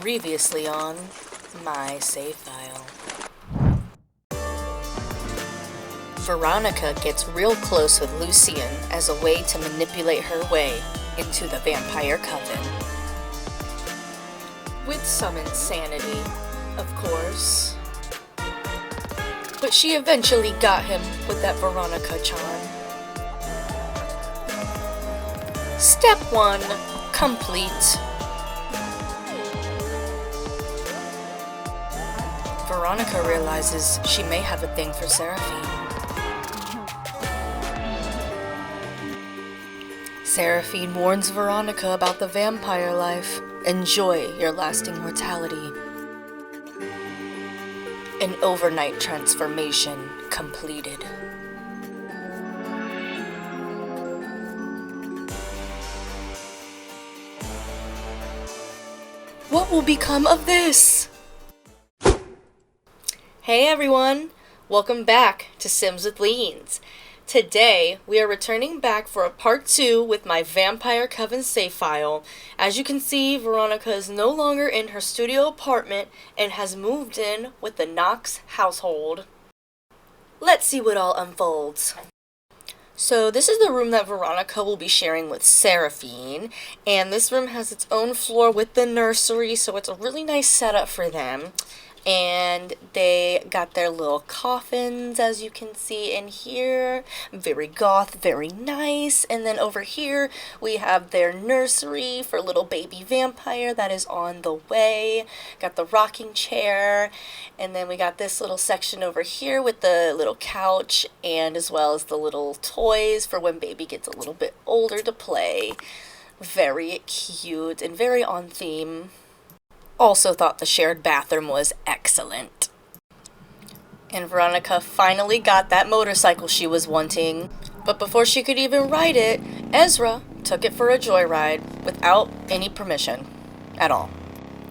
Previously on my save file. Veronica gets real close with Lucien as a way to manipulate her way into the vampire coven. With some insanity, of course. But she eventually got him with that Veronica charm. Step 1 complete. Veronica realizes she may have a thing for Seraphine. Seraphine warns Veronica about the vampire life. Enjoy your lasting mortality. An overnight transformation completed. What will become of this? Hey everyone! Welcome back to Sims with Leans. Today, we are returning back for a part 2 with my Vampire Coven save file. As you can see, Veronica is no longer in her studio apartment and has moved in with the Knox household. Let's see what all unfolds. So this is the room that Veronica will be sharing with Seraphine, and this room has its own floor with the nursery, so it's a really nice setup for them. And they got their little coffins, as you can see in here. Very goth, very nice. And then over here, we have their nursery for little baby vampire that is on the way. Got the rocking chair. And then we got this little section over here with the little couch, and as well as the little toys for when baby gets a little bit older to play. Very cute and very on theme. Also thought the shared bathroom was excellent. And Veronica finally got that motorcycle she was wanting. But before she could even ride it, Ezra took it for a joyride without any permission at all.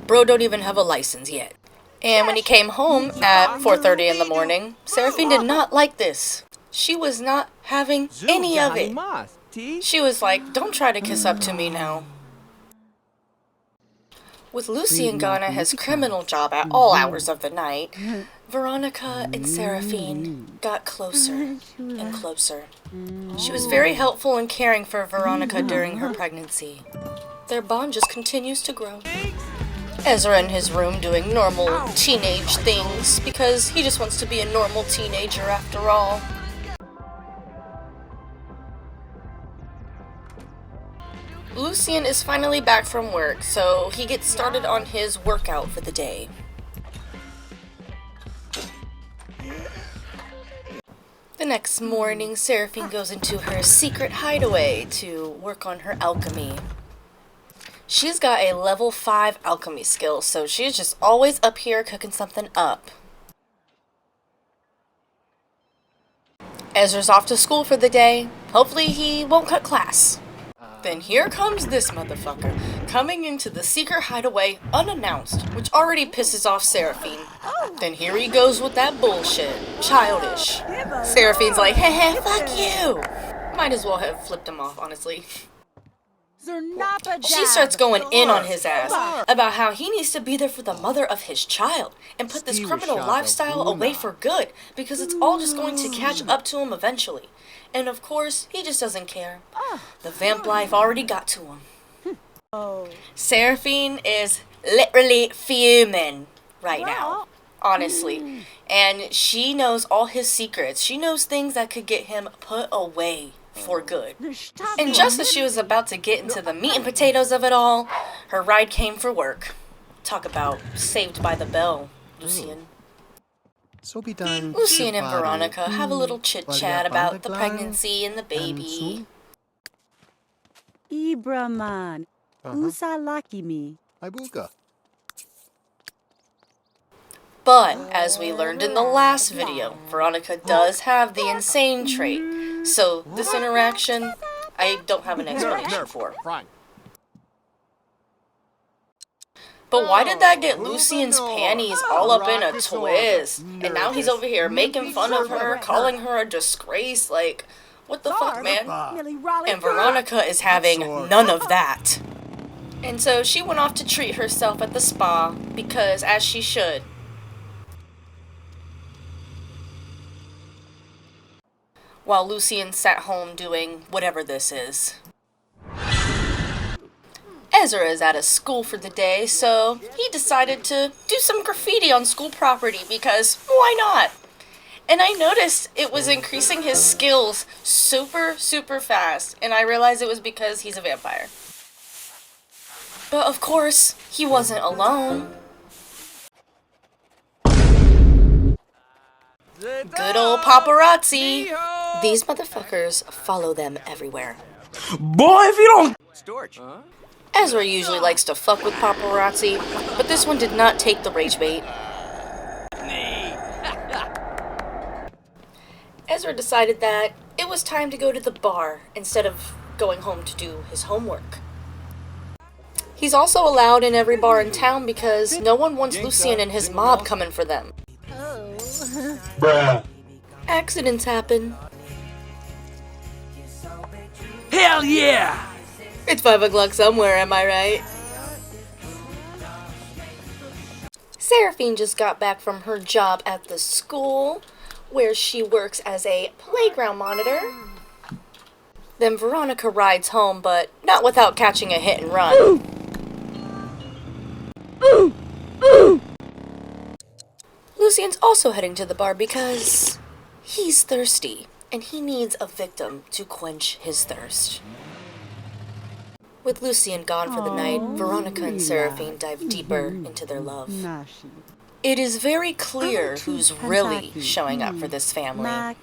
Bro don't even have a license yet. And when he came home at 4:30 in the morning, Seraphine did not like this. She was not having any of it. She was like, don't try to kiss up to me now. With Lucien gone at his criminal job at all hours of the night, Veronica and Seraphine got closer and closer. She was very helpful and caring for Veronica during her pregnancy. Their bond just continues to grow. Ezra in his room doing normal teenage things because he just wants to be a normal teenager after all. Lucien is finally back from work, so he gets started on his workout for the day. The next morning, Seraphine goes into her secret hideaway to work on her alchemy. She's got a level 5 alchemy skill, so she's just always up here cooking something up. Ezra's off to school for the day. Hopefully he won't cut class. Then here comes this motherfucker, coming into the secret hideaway unannounced, which already pisses off Seraphine. Then here he goes with that bullshit. Childish. Seraphine's like, heh, fuck you. Might as well have flipped him off, honestly. She starts going in on his ass about how he needs to be there for the mother of his child and put this criminal lifestyle away for good because it's all just going to catch up to him eventually. And of course, he just doesn't care. The vamp life already got to him. Seraphine is literally fuming right now, honestly. And she knows all his secrets. She knows things that could get him put away for good. And just as she was about to get into the meat and potatoes of it all, her ride came for work. Talk about saved by the bell, Lucien. Lucien and Veronica have a little chit-chat about the pregnancy and the baby. Ibraman, usalakimi. But, as we learned in the last video, Veronica does have the insane trait. So, this interaction, I don't have an explanation for. But why did that get Lucien's panties all up in a twist? And now he's over here making fun of her, calling her a disgrace, like, what the fuck, man? And Veronica is having none of that. And so she went off to treat herself at the spa, because as she should. While Lucien sat home doing whatever this is. Ezra is out of school for the day, so he decided to do some graffiti on school property because why not? And I noticed it was increasing his skills super, super fast, and I realized it was because he's a vampire. But of course, he wasn't alone. Good old paparazzi. These motherfuckers follow them everywhere. Boy, if you don't... Storch. Ezra usually likes to fuck with paparazzi, but this one did not take the rage bait. Ezra decided that it was time to go to the bar instead of going home to do his homework. He's also allowed in every bar in town because no one wants Lucien and his mob coming for them. Bruh. Accidents happen. Hell yeah! It's 5 o'clock somewhere, am I right? Seraphine just got back from her job at the school, where she works as a playground monitor. Then Veronica rides home, but not without catching a hit and run. Lucien's also heading to the bar because he's thirsty, and he needs a victim to quench his thirst. With Lucien gone for the night, Veronica and Seraphine dive deeper into their love. It is very clear who's really showing up for this family.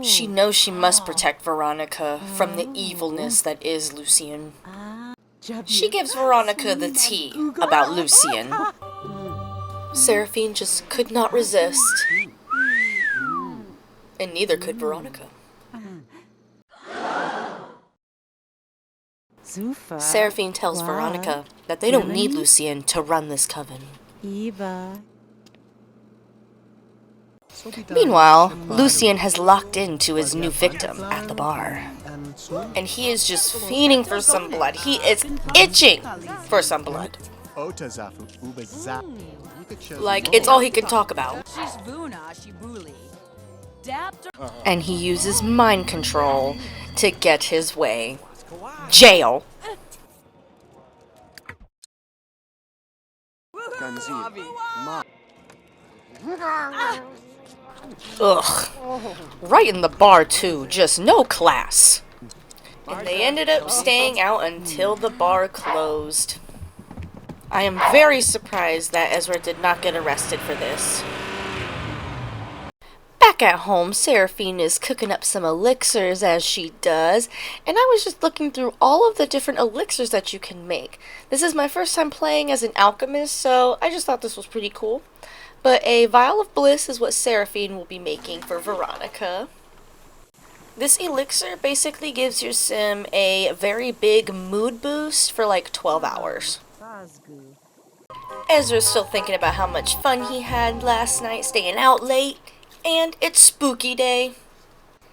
She knows she must protect Veronica from the evilness that is Lucien. She gives Veronica the tea about Lucien. Seraphine just could not resist. And neither could Veronica. Seraphine tells Veronica that they don't need Lucien to run this coven. Meanwhile, Lucien has locked into his new victim at the bar. And he is just fiending for some blood. He is itching for some blood. Like, it's all he can talk about. And he uses mind control to get his way. Jail. Ugh. Right in the bar, too. Just no class. And they ended up staying out until the bar closed. I am very surprised that Ezra did not get arrested for this. Back at home, Seraphine is cooking up some elixirs as she does, and I was just looking through all of the different elixirs that you can make. This is my first time playing as an alchemist, so I just thought this was pretty cool. But a vial of bliss is what Seraphine will be making for Veronica. This elixir basically gives your sim a very big mood boost for like 12 hours. Ezra's still thinking about how much fun he had last night staying out late, and it's spooky day.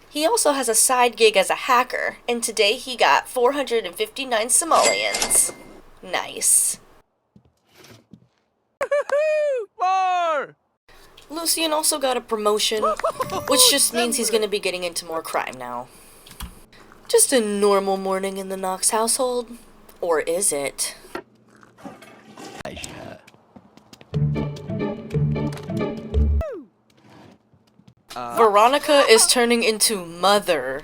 He also has a side gig as a hacker, and today he got 459 simoleons. Nice. More! Lucien also got a promotion, which just means he's going to be getting into more crime now. Just a normal morning in the Knox household. Or is it? Veronica is turning into Mother,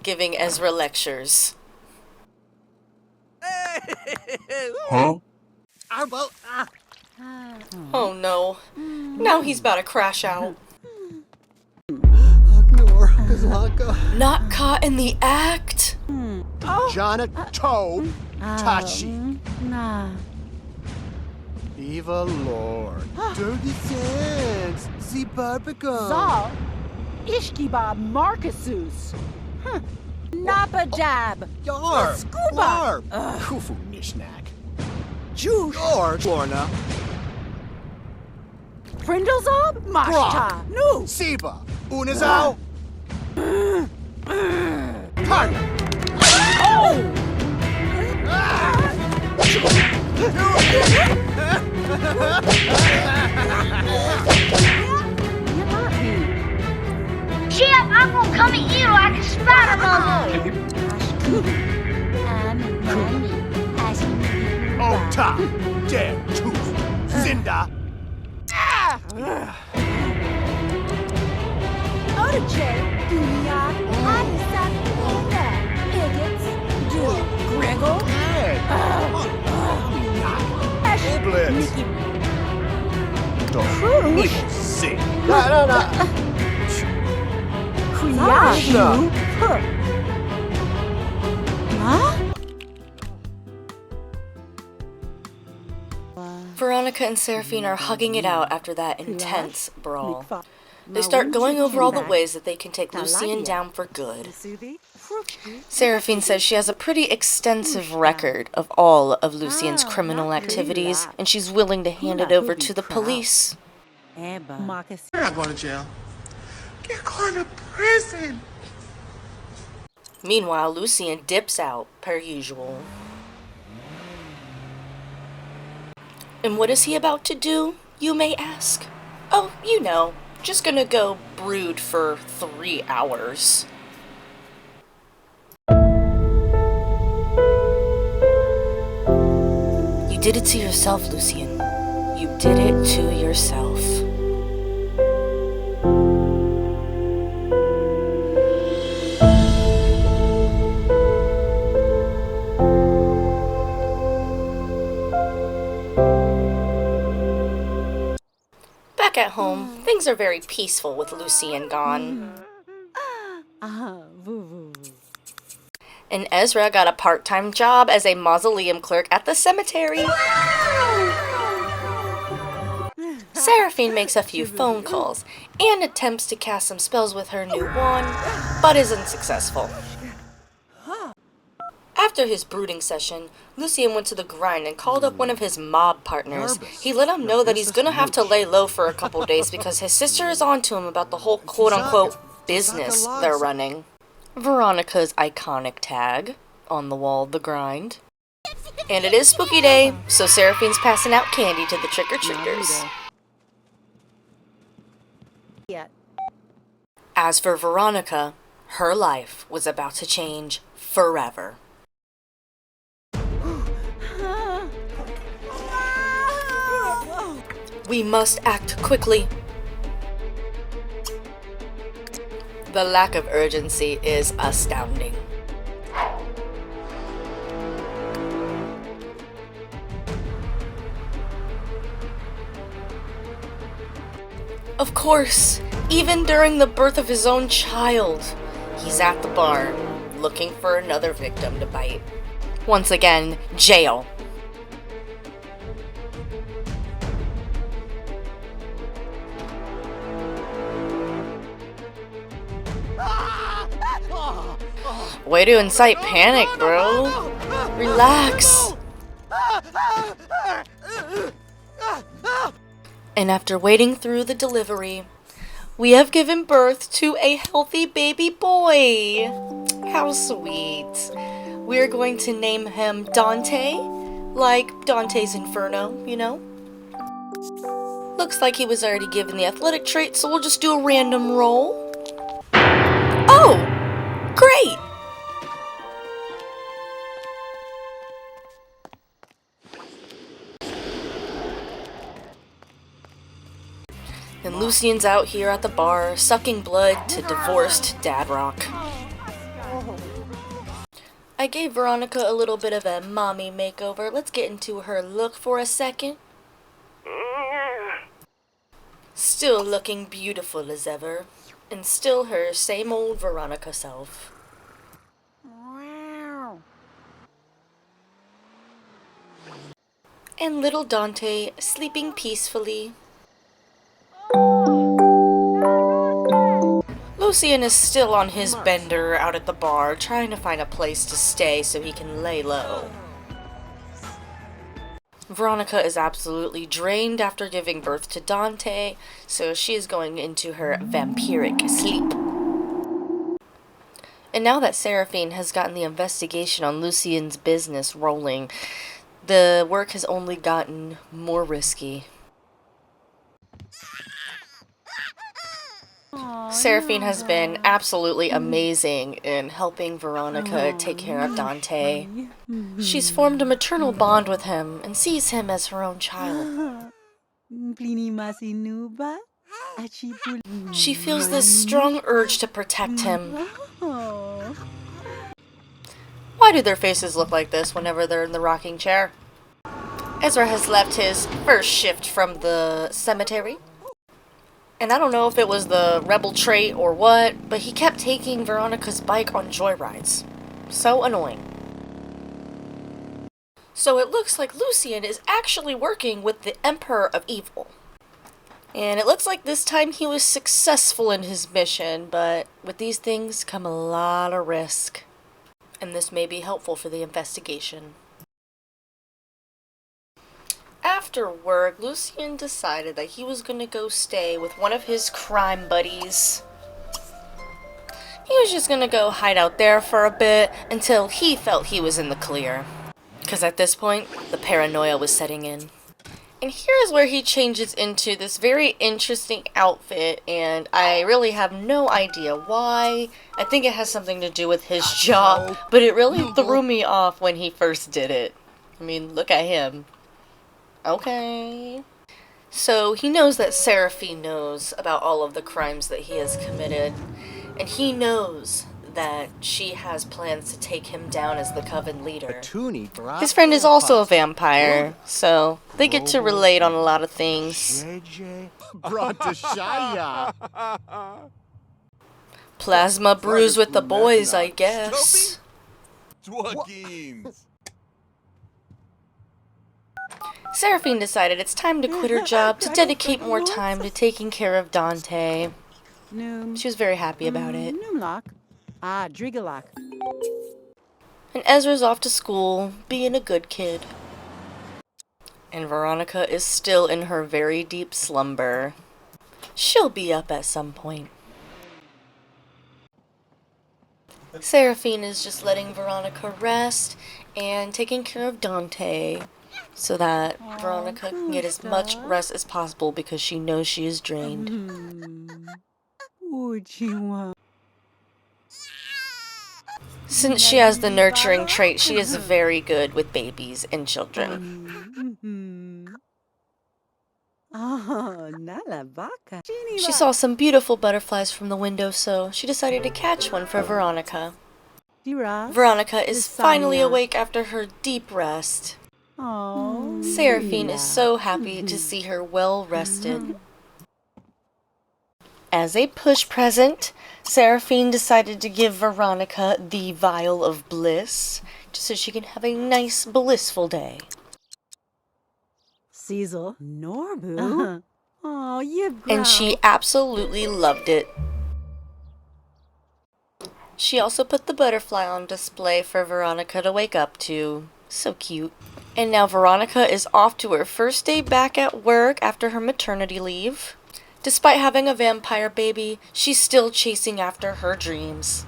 giving Ezra lectures. Huh? Oh no. Now he's about to crash out. Not caught in the act? Jana Toe Tachi. Eva Lord. Dirty Sands. The Barbican. Zal, Ishkiba Marcus. Napa Jab. Yar. Scuba. Kufu Nishnak. Juice. Yar. Lorna. Frindlezob Mashta. No. Siba. Unazao. Target. Oh! Chip, I'm gonna come at you like a spider bubble. Oh, top, damn tooth, Cinda. Odeche, dunia, anisak, inga, idiots, do, greggle, Blitz. Mickey, Don't Cruise, sing. Kriashu, huh? Veronica and Seraphine are hugging it out after that intense brawl. They start going over all the ways that they can take Lucien down for good. Seraphine says she has a pretty extensive record of all of Lucien's criminal activities, and she's willing to hand it over to the police. You're not going to jail. You're going to prison. Meanwhile, Lucien dips out, per usual. And what is he about to do, you may ask? Oh, you know, just gonna go brood for 3 hours. You did it to yourself, Lucien. You did it to yourself. Back at home, things are very peaceful with Lucien gone. And Ezra got a part-time job as a mausoleum clerk at the cemetery. Seraphine makes a few phone calls and attempts to cast some spells with her new wand, but is unsuccessful. After his brooding session, Lucien went to the grind and called up one of his mob partners. He let him know that he's gonna have to lay low for a couple days because his sister is onto him about the whole quote-unquote business they're running. Veronica's iconic tag on the wall of the grind. And it is spooky day, so Seraphine's passing out candy to the trick-or-treaters. As for Veronica, her life was about to change forever. We must act quickly. The lack of urgency is astounding. Of course, even during the birth of his own child, he's at the bar, looking for another victim to bite. Once again, jail. Way to incite panic, bro. Relax. And after waiting through the delivery, we have given birth to a healthy baby boy. How sweet. We're going to name him Dante, like Dante's Inferno, you know? Looks like he was already given the athletic trait, so we'll just do a random roll. Oh! Great! And Lucien's out here at the bar, sucking blood to divorced Dad Rock. I gave Veronica a little bit of a mommy makeover. Let's get into her look for a second. Still looking beautiful as ever, and still her same old Veronica self. And little Dante sleeping peacefully. Lucien is still on his bender out at the bar, trying to find a place to stay so he can lay low. Veronica is absolutely drained after giving birth to Dante, so she is going into her vampiric sleep. And now that Seraphine has gotten the investigation on Lucien's business rolling, The work has only gotten more risky. Seraphine has been absolutely amazing in helping Veronica take care of Dante. She's formed a maternal bond with him and sees him as her own child. She feels this strong urge to protect him. Why do their faces look like this whenever they're in the rocking chair? Ezra has left his first shift from the cemetery. And I don't know if it was the rebel trait or what, but he kept taking Veronica's bike on joyrides. So annoying. So it looks like Lucien is actually working with the Emperor of Evil. And it looks like this time he was successful in his mission, but with these things come a lot of risk. And this may be helpful for the investigation. After work, Lucien decided that he was going to go stay with one of his crime buddies. He was just going to go hide out there for a bit until he felt he was in the clear. Because at this point, the paranoia was setting in. And here's where he changes into this very interesting outfit, and I really have no idea why. I think it has something to do with his job, but it really threw me off when he first did it. I mean, look at him. Okay. So he knows that Seraphine knows about all of the crimes that he has committed, and he knows that she has plans to take him down as the coven leader. His friend is also a vampire, so they get to relate on a lot of things. Plasma brews with the boys, I guess. Seraphine decided it's time to quit her job to dedicate more time to taking care of Dante. She was very happy about it. And Ezra's off to school, being a good kid. And Veronica is still in her very deep slumber. She'll be up at some point. Seraphine is just letting Veronica rest and taking care of Dante so that Veronica can get as much rest as possible because she knows she is drained. Since she has the nurturing trait, she is very good with babies and children. She saw some beautiful butterflies from the window, so she decided to catch one for Veronica. Veronica is finally awake after her deep rest. Seraphine is so happy to see her well rested. As a push present, Seraphine decided to give Veronica the vial of bliss, just so she can have a nice, blissful day. Cecil, Norbu. Oh, you girl. And she absolutely loved it. She also put the butterfly on display for Veronica to wake up to. So cute. And now Veronica is off to her first day back at work after her maternity leave. Despite having a vampire baby, she's still chasing after her dreams.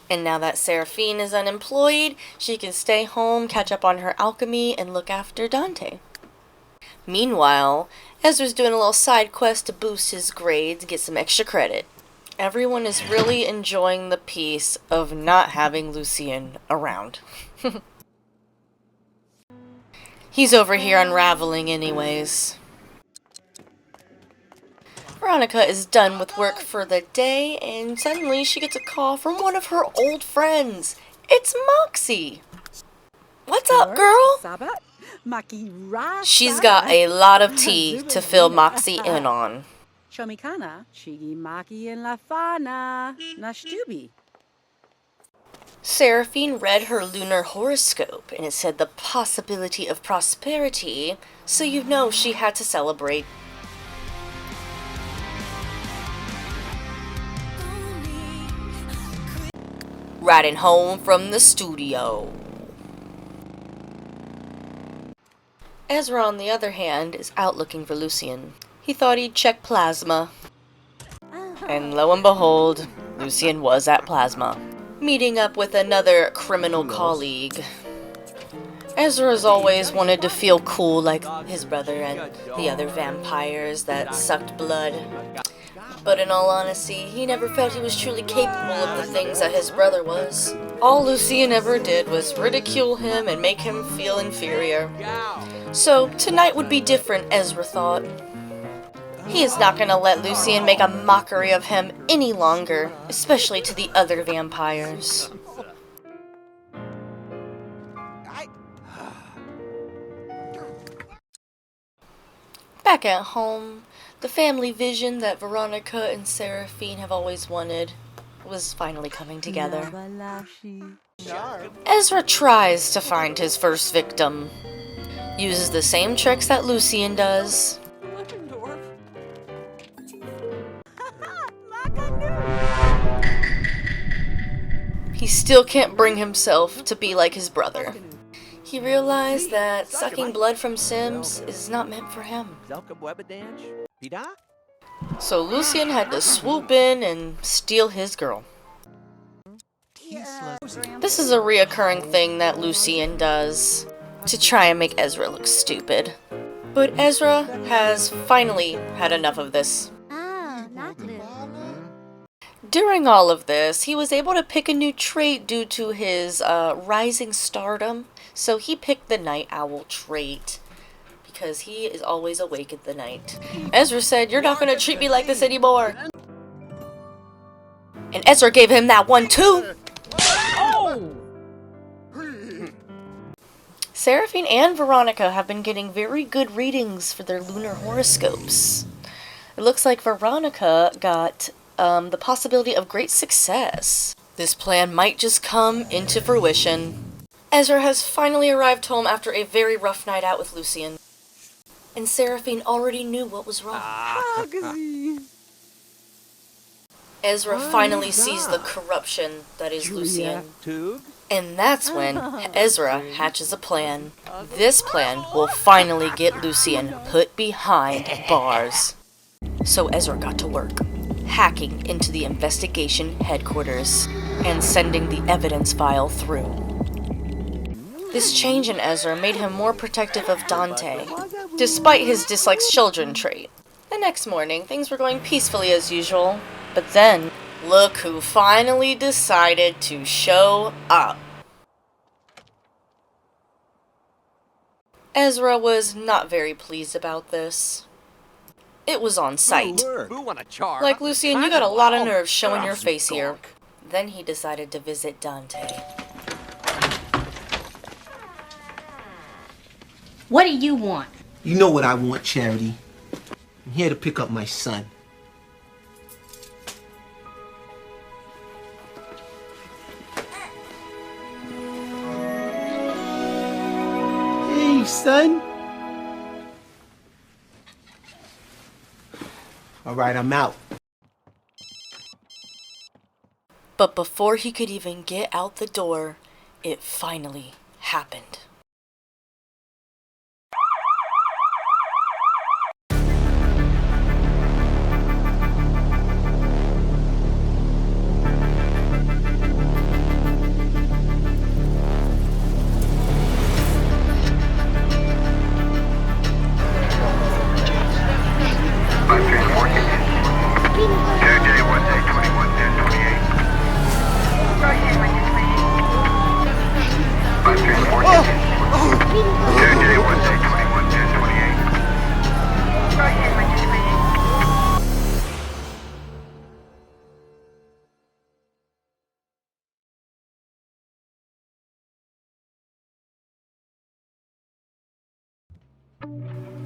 And now that Seraphine is unemployed, she can stay home, catch up on her alchemy, and look after Dante. Meanwhile, Ezra's doing a little side quest to boost his grades, get some extra credit. Everyone is really enjoying the peace of not having Lucien around. He's over here unraveling anyways. Veronica is done with work for the day, and suddenly she gets a call from one of her old friends. It's Moxie! What's up, girl? She's got a lot of tea to fill Moxie in on. Seraphine read her lunar horoscope, and it said the possibility of prosperity, so you know she had to celebrate. Riding home from the studio. Ezra, on the other hand, is out looking for Lucien. He thought he'd check Plasma. And lo and behold, Lucien was at Plasma, meeting up with another criminal colleague. Ezra's always wanted to feel cool like his brother and the other vampires that sucked blood. But in all honesty, he never felt he was truly capable of the things that his brother was. All Lucien ever did was ridicule him and make him feel inferior. So, tonight would be different, Ezra thought. He is not going to let Lucien make a mockery of him any longer, especially to the other vampires. Back at home, the family vision that Veronica and Seraphine have always wanted was finally coming together. Ezra tries to find his first victim. Uses the same tricks that Lucien does. He still can't bring himself to be like his brother. He realized that sucking blood from Sims is not meant for him. So Lucien had to swoop in and steal his girl. This is a reoccurring thing that Lucien does to try and make Ezra look stupid. But Ezra has finally had enough of this. During all of this, he was able to pick a new trait due to his rising stardom. So he picked the night owl trait because he is always awake at the night. Ezra said, "You're not going to treat me like this anymore." And Ezra gave him that one too. Seraphine and Veronica have been getting very good readings for their lunar horoscopes. It looks like Veronica got the possibility of great success. This plan might just come into fruition. Ezra has finally arrived home after a very rough night out with Lucien. And Seraphine already knew what was wrong. Ezra finally sees the corruption that is Lucien. And that's when Ezra hatches a plan. This plan will finally get Lucien put behind bars. So Ezra got to work, hacking into the investigation headquarters and sending the evidence file through. This change in Ezra made him more protective of Dante, despite his dislikes children trait. The next morning, things were going peacefully as usual, but then, look who finally decided to show up. Ezra was not very pleased about this. It was on sight. Like, Lucien, you got a lot of nerve showing your face here. Then he decided to visit Dante. What do you want? You know what I want, Charity. I'm here to pick up my son. Hey, son. All right, I'm out. But before he could even get out the door, it finally happened.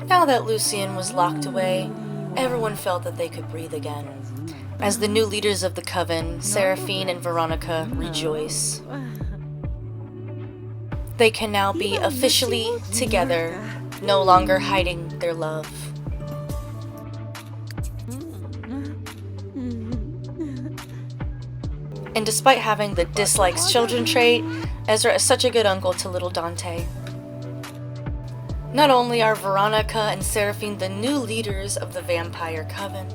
Now that Lucien was locked away, everyone felt that they could breathe again. As the new leaders of the coven, Seraphine and Veronica rejoice. They can now be officially together, no longer hiding their love. And despite having the dislikes children trait, Ezra is such a good uncle to little Dante. Not only are Veronica and Seraphine the new leaders of the vampire coven,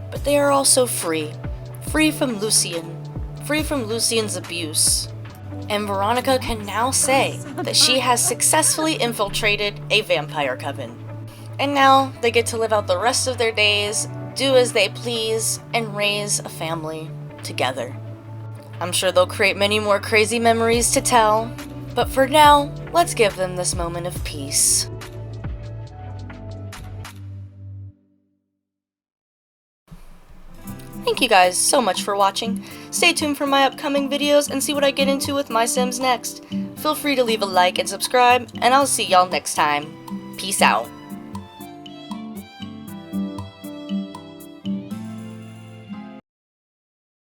but they are also free. Free from Lucien. Free from Lucien's abuse. And Veronica can now say that she has successfully infiltrated a vampire coven. And now they get to live out the rest of their days, do as they please, and raise a family together. I'm sure they'll create many more crazy memories to tell, but for now, let's give them this moment of peace. Thank you guys so much for watching. Stay tuned for my upcoming videos and see what I get into with my Sims next. Feel free to leave a like and subscribe, and I'll see y'all next time. Peace out.